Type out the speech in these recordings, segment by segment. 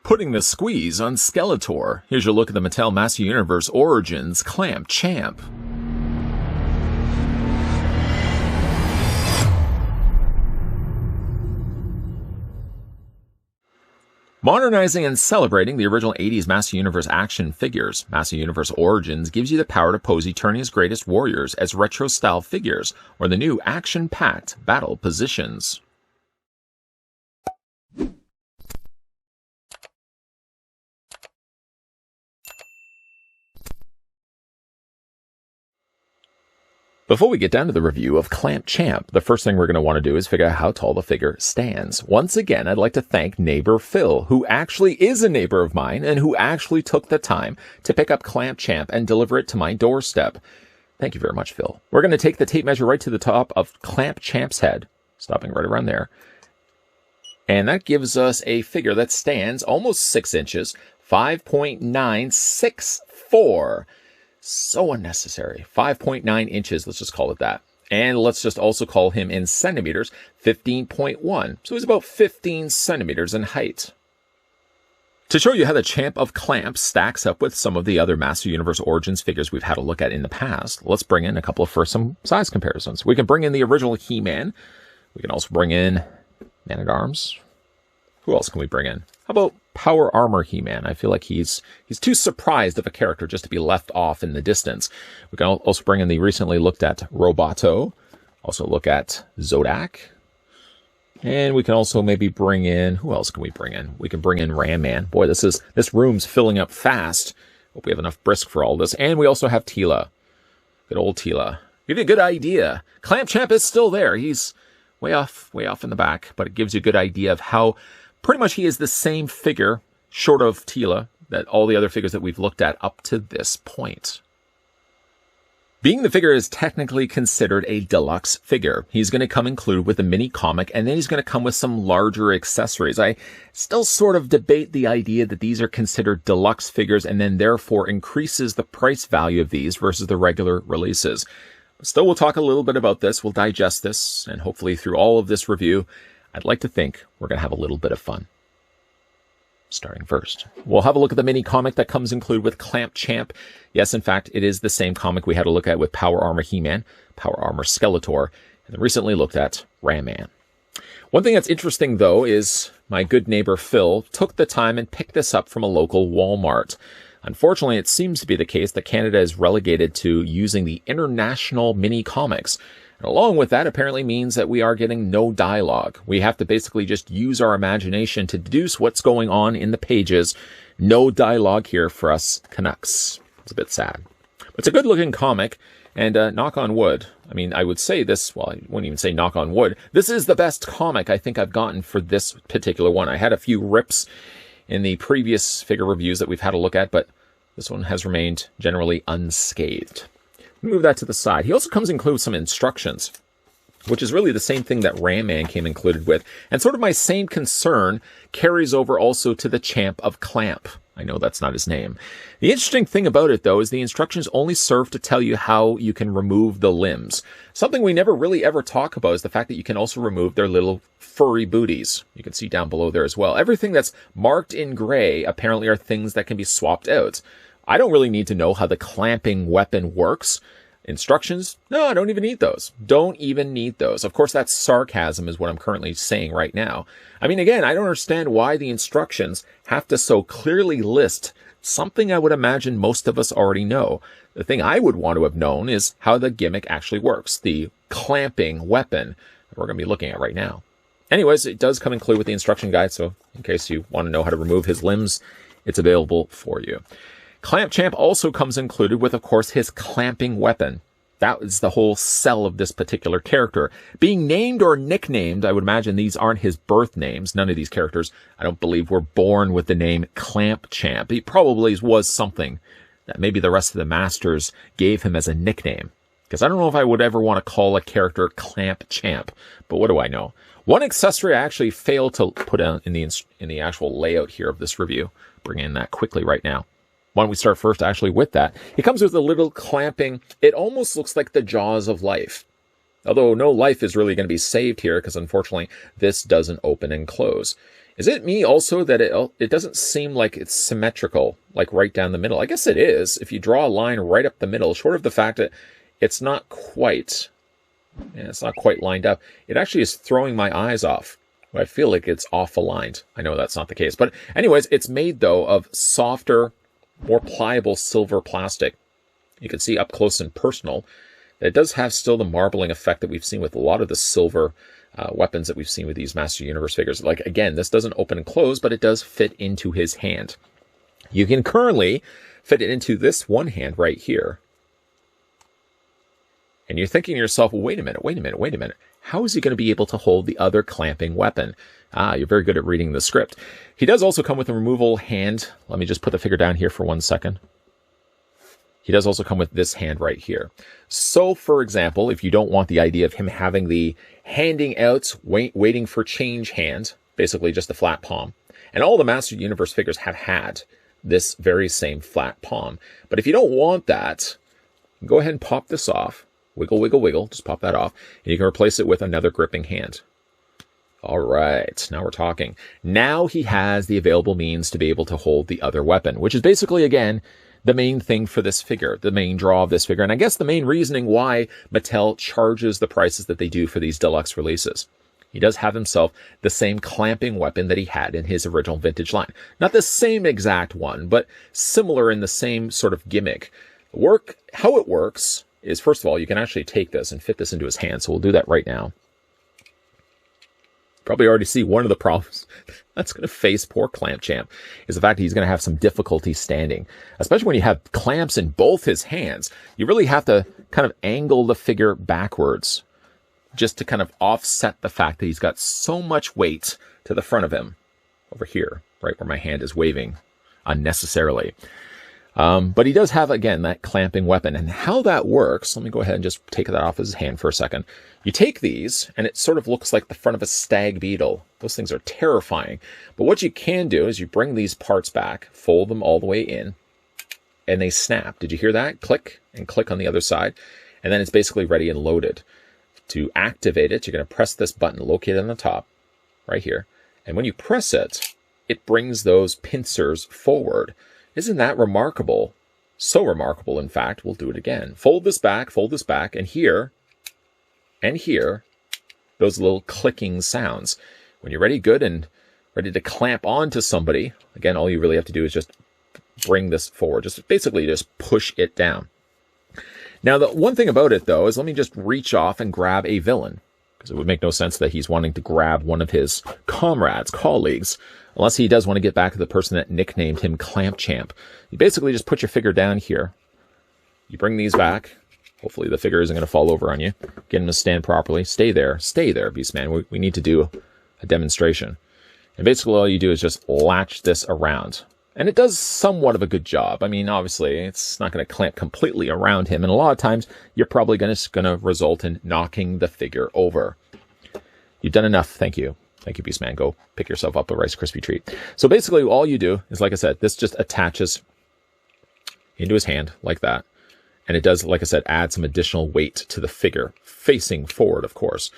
Putting the squeeze on Skeletor. Here's your look at the Mattel Master Universe Origins Clamp Champ. Modernizing and celebrating the original 80s Master Universe action figures, Master Universe Origins gives you the power to pose Eternia's greatest warriors as retro-style figures, or the new action-packed battle positions. Before we get down to the review of Clamp Champ, the first thing we're going to want to do is figure out how tall the figure stands. Once again, I'd like to thank neighbor Phil, who actually is a neighbor of mine and who actually took the time to pick up Clamp Champ and deliver it to my doorstep. Thank you very much, Phil. We're going to take the tape measure right to the top of Clamp Champ's head, stopping right around there. And that gives us a figure that stands almost 6 inches, 5.964. So unnecessary. 5.9 inches, let's just call it that. And let's just also call him in centimeters, 15.1. So he's about 15 centimeters in height. To show you how the Champ of Clamp stacks up with some of the other Master Universe Origins figures we've had a look at in the past, let's bring in a couple of some size comparisons. We can bring in the original He-Man. We can also bring in Man-at-Arms. Who else can we bring in? How about Power Armor He-Man? I feel like he's too surprised of a character just to be left off in the distance. We can also bring in the recently looked at Roboto. Also look at Zodak. And we can also maybe bring in, who else can we bring in? We can bring in Ram Man. Boy, this room's filling up fast. Hope we have enough brisk for all this. And we also have Teela. Good old Teela. Give you a good idea. Clamp Champ is still there. He's way off in the back, but it gives you a good idea of how pretty much he is the same figure, short of Teela, that all the other figures that we've looked at up to this point. Being the figure is technically considered a deluxe figure. He's going to come included with a mini comic, and then he's going to come with some larger accessories. I still sort of debate the idea that these are considered deluxe figures and then therefore increases the price value of these versus the regular releases. But still, we'll talk a little bit about this. We'll digest this, and hopefully through all of this review, I'd like to think we're going to have a little bit of fun. Starting first, we'll have a look at the mini comic that comes included with Clamp Champ. Yes, in fact, it is the same comic we had a look at with Power Armor He-Man, Power Armor Skeletor, and recently looked at Ram Man. One thing that's interesting, though, is my good neighbor Phil took the time and picked this up from a local Walmart. Unfortunately, it seems to be the case that Canada is relegated to using the international mini comics. And along with that, apparently means that we are getting no dialogue. We have to basically just use our imagination to deduce what's going on in the pages. No dialogue here for us Canucks. It's a bit sad. But it's a good-looking comic, and knock on wood. I mean, I would say this, well, I wouldn't even say knock on wood. This is the best comic I think I've gotten for this particular one. I had a few rips in the previous figure reviews that we've had a look at, but this one has remained generally unscathed. Move that to the side. He also comes included with some instructions, which is really the same thing that Ram Man came included with. And sort of my same concern carries over also to the Champ of Clamp. I know that's not his name. The interesting thing about it, though, is the instructions only serve to tell you how you can remove the limbs. Something we never really ever talk about is the fact that you can also remove their little furry booties. You can see down below there as well. Everything that's marked in gray apparently are things that can be swapped out. I don't really need to know how the clamping weapon works. Instructions? No, I don't even need those. Don't even need those. Of course, that's sarcasm is what I'm currently saying right now. I mean, again, I don't understand why the instructions have to so clearly list something I would imagine most of us already know. The thing I would want to have known is how the gimmick actually works, the clamping weapon that we're going to be looking at right now. Anyways, it does come included with the instruction guide, so in case you want to know how to remove his limbs, it's available for you. Clamp Champ also comes included with, of course, his clamping weapon. That is the whole sell of this particular character. Being named or nicknamed, I would imagine these aren't his birth names. None of these characters, I don't believe, were born with the name Clamp Champ. He probably was something that maybe the rest of the masters gave him as a nickname. Because I don't know if I would ever want to call a character Clamp Champ, but what do I know? One accessory I actually failed to put in the actual layout here of this review. Bring in that quickly right now. Why don't we start first actually with that? It comes with a little clamping. It almost looks like the Jaws of Life. Although no life is really going to be saved here because unfortunately this doesn't open and close. Is it me also that it doesn't seem like it's symmetrical, like right down the middle? I guess it is. If you draw a line right up the middle, short of the fact that it's not quite lined up, it actually is throwing my eyes off. I feel like it's off aligned. I know that's not the case. But anyways, it's made, though, of softer, more pliable silver plastic. You can see up close and personal that it does have still the marbling effect that we've seen with a lot of the silver weapons that we've seen with these Master Universe figures. Like, again, this doesn't open and close, but it does fit into his hand. You can currently fit it into this one hand right here. And you're thinking to yourself, well, wait a minute. How is he going to be able to hold the other clamping weapon? You're very good at reading the script. He does also come with a removable hand. Let me just put the figure down here for 1 second. He does also come with this hand right here. So, for example, if you don't want the idea of him having the handing out, waiting for change hand, basically just a flat palm, and all the Master Universe figures have had this very same flat palm. But if you don't want that, go ahead and pop this off. Wiggle, wiggle, wiggle. Just pop that off. And you can replace it with another gripping hand. All right. Now we're talking. Now he has the available means to be able to hold the other weapon, which is basically, again, the main thing for this figure, the main draw of this figure. And I guess the main reasoning why Mattel charges the prices that they do for these deluxe releases. He does have himself the same clamping weapon that he had in his original vintage line. Not the same exact one, but similar in the same sort of gimmick. How it works is, first of all, you can actually take this and fit this into his hand. So we'll do that right now. Probably already see one of the problems that's going to face poor Clamp Champ is the fact that he's going to have some difficulty standing, especially when you have clamps in both his hands. You really have to kind of angle the figure backwards just to kind of offset the fact that he's got so much weight to the front of him over here, right where my hand is waving unnecessarily. But he does have, again, that clamping weapon. And how that works, let me go ahead and just take that off his hand for a second. You take these, and it sort of looks like the front of a stag beetle. Those things are terrifying. But what you can do is you bring these parts back, fold them all the way in, and they snap. Did you hear that? Click, and click on the other side. And then it's basically ready and loaded. To activate it, you're going to press this button located on the top, right here. And when you press it, it brings those pincers forward. Isn't that remarkable? So remarkable, in fact. We'll do it again. Fold this back, and here, those little clicking sounds. When you're ready, good, and ready to clamp onto somebody, again, all you really have to do is just bring this forward. Just basically just push it down. Now, the one thing about it, though, is let me just reach off and grab a villain. Because it would make no sense that he's wanting to grab one of his colleagues, unless he does want to get back to the person that nicknamed him Clamp Champ. You basically just put your figure down here. You bring these back. Hopefully the figure isn't going to fall over on you. Get him to stand properly. Stay there, Beastman. We need to do a demonstration. And basically all you do is just latch this around. And it does somewhat of a good job. I mean, obviously, it's not going to clamp completely around him. And a lot of times, you're probably going to result in knocking the figure over. You've done enough. Thank you. Thank you, Beastman. Go pick yourself up a Rice Krispie treat. So basically, all you do is, like I said, this just attaches into his hand like that. And it does, like I said, add some additional weight to the figure, facing forward, of course.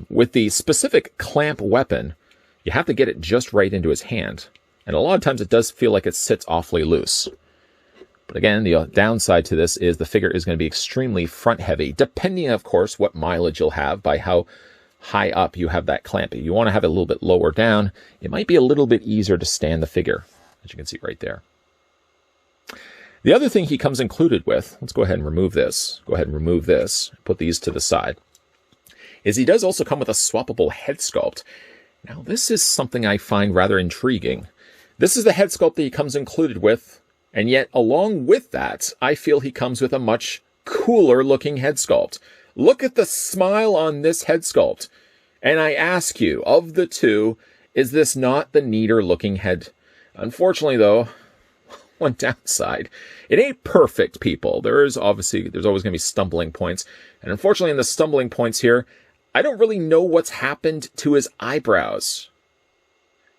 With the specific clamp weapon, you have to get it just right into his hand. And a lot of times it does feel like it sits awfully loose. But again, the downside to this is the figure is going to be extremely front heavy, depending, of course, what mileage you'll have by how high up you have that clamp. If you want to have it a little bit lower down, it might be a little bit easier to stand the figure, as you can see right there. The other thing he comes included with, let's go ahead and remove this. Go ahead and remove this. Put these to the side. Is he does also come with a swappable head sculpt. Now, this is something I find rather intriguing. This is the head sculpt that he comes included with, and yet along with that, I feel he comes with a much cooler looking head sculpt. Look at the smile on this head sculpt. And I ask you, of the two, is this not the neater looking head? Unfortunately, though, one downside. It ain't perfect, people. There's always going to be stumbling points. And unfortunately, in the stumbling points here, I don't really know what's happened to his eyebrows.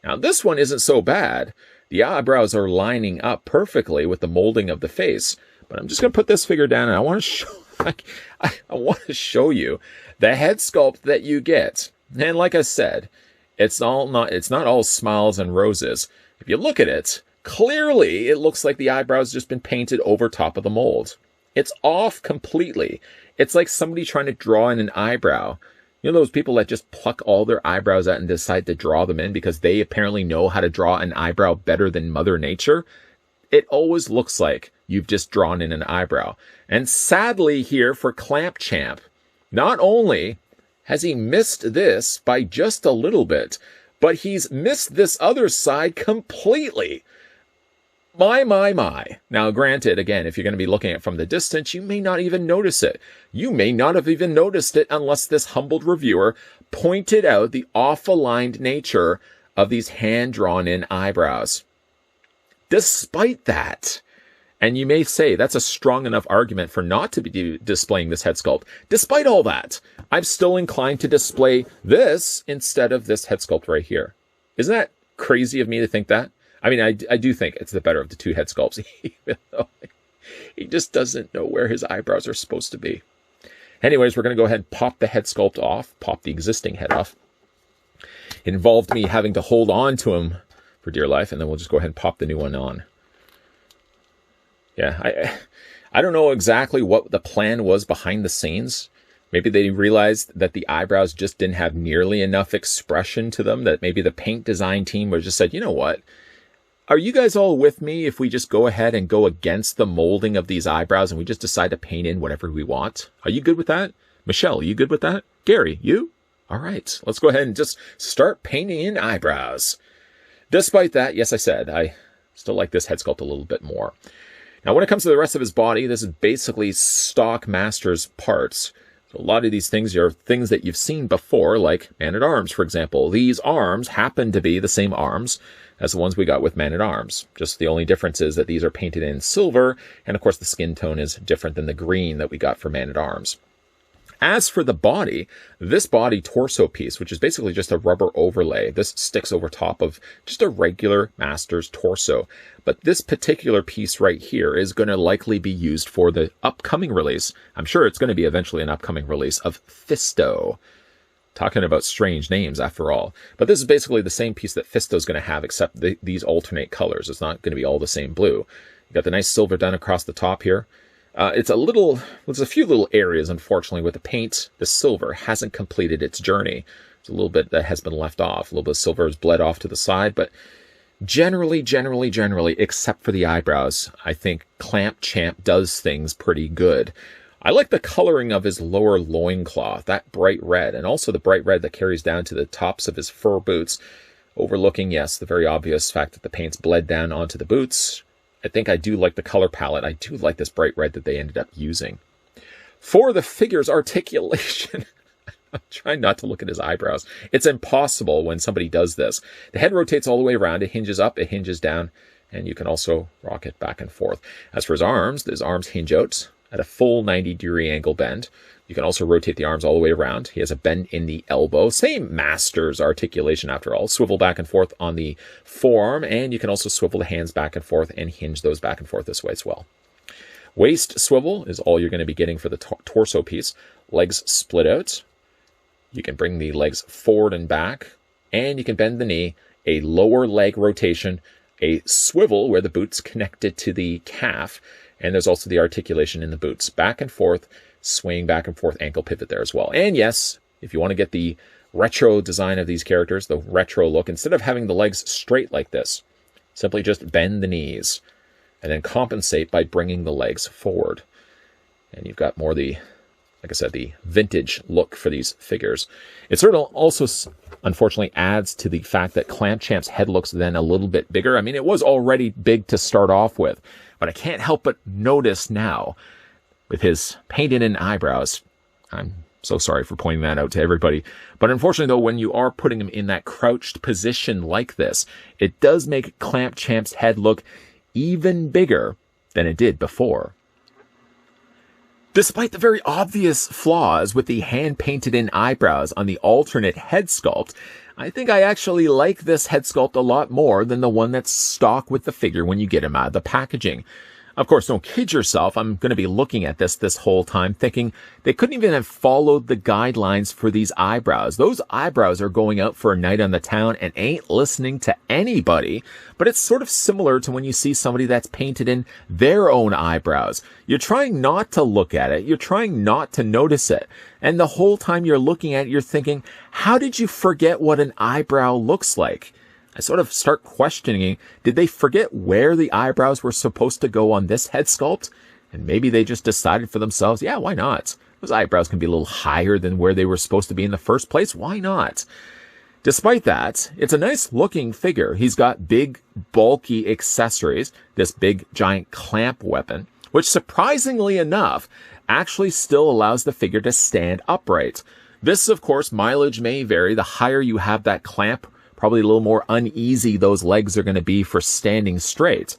Now, this one isn't so bad. The eyebrows are lining up perfectly with the molding of the face. But I'm just going to put this figure down, and I want to show I want to show you the head sculpt that you get. And like I said, it's not all smiles and roses. If you look at it, clearly it looks like the eyebrows just been painted over top of the mold. It's off completely. It's like somebody trying to draw in an eyebrow. You know those people that just pluck all their eyebrows out and decide to draw them in because they apparently know how to draw an eyebrow better than Mother Nature? It always looks like you've just drawn in an eyebrow. And sadly here for Clamp Champ, not only has he missed this by just a little bit, but he's missed this other side completely. My. Now, granted, again, if you're going to be looking at it from the distance, you may not even notice it. You may not have even noticed it unless this humbled reviewer pointed out the off-aligned nature of these hand-drawn-in eyebrows. Despite that, and you may say that's a strong enough argument for not to be displaying this head sculpt. Despite all that, I'm still inclined to display this instead of this head sculpt right here. Isn't that crazy of me to think that? I mean, I do think it's the better of the two head sculpts, even though he just doesn't know where his eyebrows are supposed to be. Anyways, we're going to go ahead and pop the head sculpt off, pop the existing head off. It involved me having to hold on to him for dear life, and then we'll just go ahead and pop the new one on. Yeah, I don't know exactly what the plan was behind the scenes. Maybe they realized that the eyebrows just didn't have nearly enough expression to them, that maybe the paint design team was just said, you know what? Are you guys all with me if we just go ahead and go against the molding of these eyebrows and we just decide to paint in whatever we want? Are you good with that? Michelle, are you good with that? Gary, you? All right, let's go ahead and just start painting in eyebrows. Despite that, yes, I said, I still like this head sculpt a little bit more. Now, when it comes to the rest of his body, this is basically stock Masters parts. So a lot of these things are things that you've seen before, like Man-at-Arms, for example. These arms happen to be the same arms as the ones we got with Man-at-Arms. Just the only difference is that these are painted in silver, and of course the skin tone is different than the green that we got for Man-at-Arms. As for the body, this body torso piece, which is basically just a rubber overlay, this sticks over top of just a regular Masters torso. But this particular piece right here is going to likely be used for the upcoming release. I'm sure it's going to be eventually an upcoming release of Fisto. Talking about strange names after all. But this is basically the same piece that Fisto's going to have, except these alternate colors. It's not going to be all the same blue. You got the nice silver done across the top here. There's a few little areas, unfortunately, with the paint. The silver hasn't completed its journey. There's a little bit that has been left off. A little bit of silver has bled off to the side, but generally, except for the eyebrows, I think Clamp Champ does things pretty good. I like the coloring of his lower loincloth, that bright red, and also the bright red that carries down to the tops of his fur boots, overlooking, yes, the very obvious fact that the paint's bled down onto the boots. I think I do like the color palette. I do like this bright red that they ended up using. For the figure's articulation, I'm trying not to look at his eyebrows. It's impossible when somebody does this. The head rotates all the way around. It hinges up, it hinges down, and you can also rock it back and forth. As for his arms hinge out at a full 90-degree angle bend. You can also rotate the arms all the way around. He has a bend in the elbow. Same Masters articulation after all. Swivel back and forth on the forearm, and you can also swivel the hands back and forth and hinge those back and forth this way as well. Waist swivel is all you're going to be getting for the torso piece. Legs split out. You can bring the legs forward and back, and you can bend the knee. A lower leg rotation, a swivel where the boot's connected to the calf, and there's also the articulation in the boots. Back and forth, swaying back and forth ankle pivot there as well. And yes, if you want to get the retro design of these characters, the retro look, instead of having the legs straight like this, simply just bend the knees and then compensate by bringing the legs forward. And you've got more like I said, the vintage look for these figures. It sort of also, unfortunately, adds to the fact that Clamp Champ's head looks then a little bit bigger. I mean, it was already big to start off with, but I can't help but notice now with his painted-in eyebrows. I'm so sorry for pointing that out to everybody. But unfortunately, though, when you are putting him in that crouched position like this, it does make Clamp Champ's head look even bigger than it did before. Despite the very obvious flaws with the hand-painted-in eyebrows on the alternate head sculpt, I think I actually like this head sculpt a lot more than the one that's stock with the figure when you get him out of the packaging. Of course, don't kid yourself. I'm going to be looking at this whole time thinking they couldn't even have followed the guidelines for these eyebrows. Those eyebrows are going out for a night on the town and ain't listening to anybody. But it's sort of similar to when you see somebody that's painted in their own eyebrows. You're trying not to look at it. You're trying not to notice it. And the whole time you're looking at it, you're thinking, how did you forget what an eyebrow looks like? I sort of start questioning, did they forget where the eyebrows were supposed to go on this head sculpt? And maybe they just decided for themselves, yeah, why not? Those eyebrows can be a little higher than where they were supposed to be in the first place. Why not? Despite that, it's a nice looking figure. He's got big, bulky accessories, this big, giant clamp weapon, which surprisingly enough, actually still allows the figure to stand upright. This, of course, mileage may vary. The higher you have that clamp, probably a little more uneasy those legs are going to be for standing straight.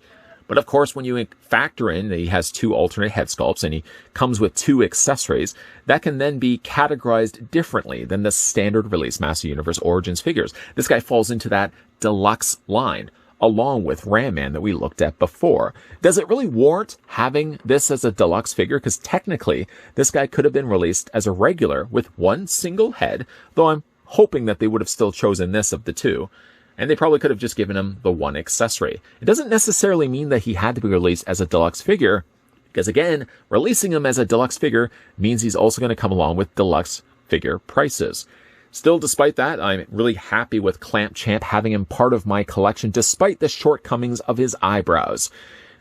But of course, when you factor in that he has 2 alternate head sculpts and he comes with 2 accessories, that can then be categorized differently than the standard release Master Universe Origins figures. This guy falls into that deluxe line, along with Ram Man that we looked at before. Does it really warrant having this as a deluxe figure? Because technically, this guy could have been released as a regular with 1 single head, though I'm hoping that they would have still chosen this of the 2. And they probably could have just given him the 1 accessory. It doesn't necessarily mean that he had to be released as a deluxe figure, because again, releasing him as a deluxe figure means he's also going to come along with deluxe figure prices. Still, despite that, I'm really happy with Clamp Champ having him part of my collection, despite the shortcomings of his eyebrows.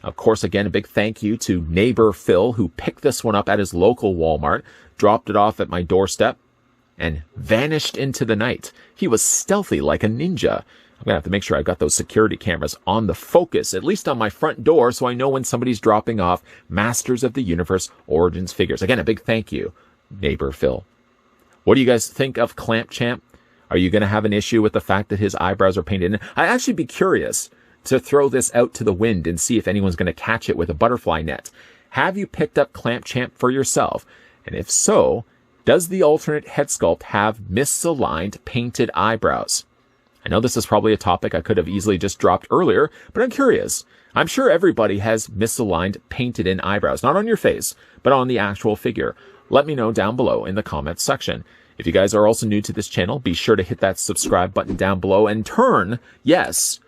Of course, again, a big thank you to neighbor Phil, who picked this one up at his local Walmart, dropped it off at my doorstep, and vanished into the night. He was stealthy like a ninja. I'm going to have to make sure I've got those security cameras on the focus, at least on my front door, so I know when somebody's dropping off Masters of the Universe Origins figures. Again, a big thank you, neighbor Phil. What do you guys think of Clamp Champ? Are you going to have an issue with the fact that his eyebrows are painted in? I'd actually be curious to throw this out to the wind and see if anyone's going to catch it with a butterfly net. Have you picked up Clamp Champ for yourself? And if so, does the alternate head sculpt have misaligned painted eyebrows? I know this is probably a topic I could have easily just dropped earlier, but I'm curious. I'm sure everybody has misaligned painted in eyebrows, not on your face, but on the actual figure. Let me know down below in the comments section. If you guys are also new to this channel, be sure to hit that subscribe button down below and turn, yes,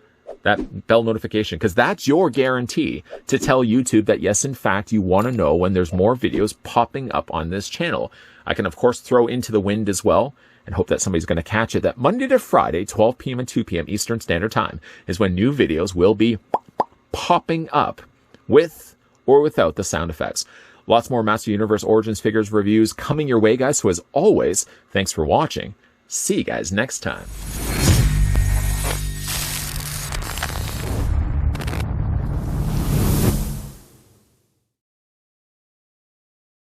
that bell notification, because that's your guarantee to tell YouTube that, yes, in fact, you want to know when there's more videos popping up on this channel. I can, of course, throw into the wind as well and hope that somebody's going to catch it, that Monday to Friday, 12 p.m. and 2 p.m. Eastern Standard Time is when new videos will be popping up with or without the sound effects. Lots more Master Universe Origins figures reviews coming your way, guys. So as always, thanks for watching. See you guys next time.